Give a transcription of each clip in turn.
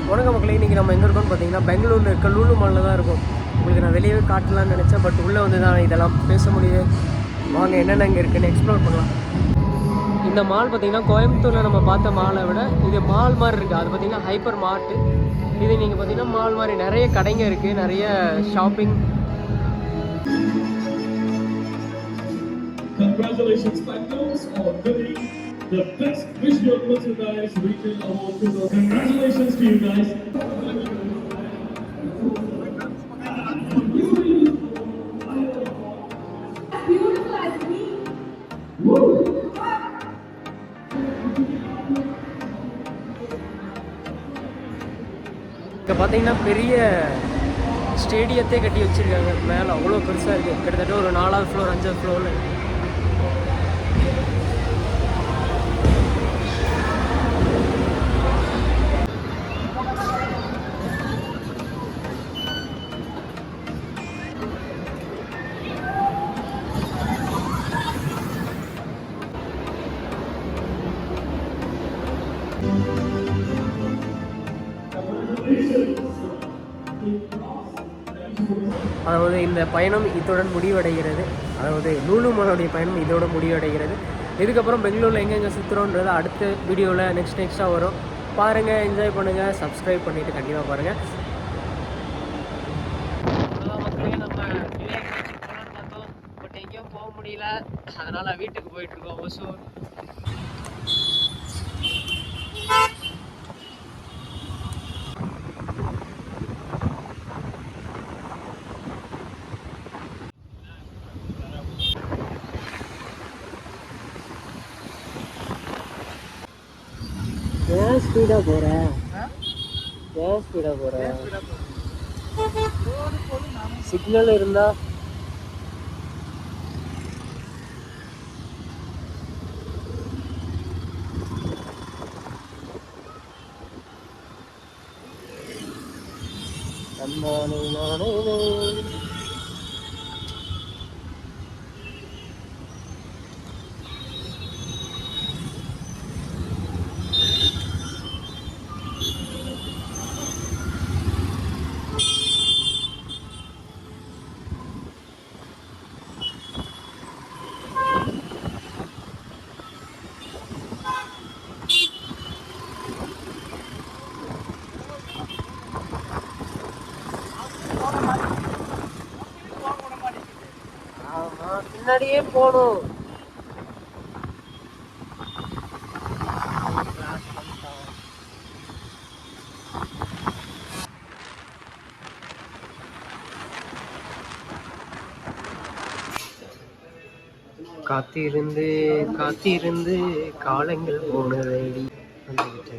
வணக்கம் மக்களே, இன்றைக்கி நம்ம எங்கே இருக்கோம்னு பார்த்தீங்கன்னா பெங்களூரில் இருக்க லூலு மாலில் தான் இருக்கும். உங்களுக்கு நான் வெளியே காட்டலான்னு நினச்சேன், பட் உள்ளே வந்து தான் இதெல்லாம் பேச முடியுது. வாங்க என்னென்ன இங்கே இருக்குன்னு எக்ஸ்ப்ளோர் பண்ணலாம். இந்த மால் பார்த்திங்கன்னா கோயம்புத்தூரில் நம்ம பார்த்த மாலை விட இது மால் மாதிரி இருக்குது. அது பார்த்திங்கன்னா ஹைப்பர் மார்ட்டு. இது நீங்கள் பார்த்திங்கன்னா மால் மாதிரி நிறைய கடைங்க இருக்குது, நிறைய shopping. Congratulations, Spectacles, on winning the Best Visual Merchandise Retail Award 2000. Congratulations to you guys. Beautiful as me. இப்போ பார்த்தீங்கன்னா பெரிய ஸ்டேடியத்தை கட்டி வச்சுருக்காங்க. மேலே அவ்வளோ பெருசாக இருக்குது. கிட்டத்தட்ட ஒரு 4வது ஃப்ளோர் 5வது ஃப்ளோரில். அதாவது இந்த பயணம் இத்துடன் முடிவடைகிறது. அதாவது லூலு மாலுடைய பயணம் இதோட முடிவடைகிறது. இதுக்கப்புறம் பெங்களூரில் எங்கெங்கே சுற்றுறோன்றது அடுத்த வீடியோவில் நெக்ஸ்ட்டாக வரும். பாருங்கள், என்ஜாய் பண்ணுங்கள், சப்ஸ்கிரைப் பண்ணிவிட்டு கண்டிப்பாக பாருங்கள். பார்த்தோம், பட் எங்கேயும் போக முடியல. அதனால் வீட்டுக்கு போயிட்டுருக்கோம். ஒசூர் ஏன் ஸ்பீடாக போகிறேன்? சிக்னல் இருந்தா நானே பின்னாடியே போகணும். காத்திருந்து காத்திருந்து காலங்கள் போனதடி வந்துகிட்டு.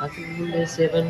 அது 7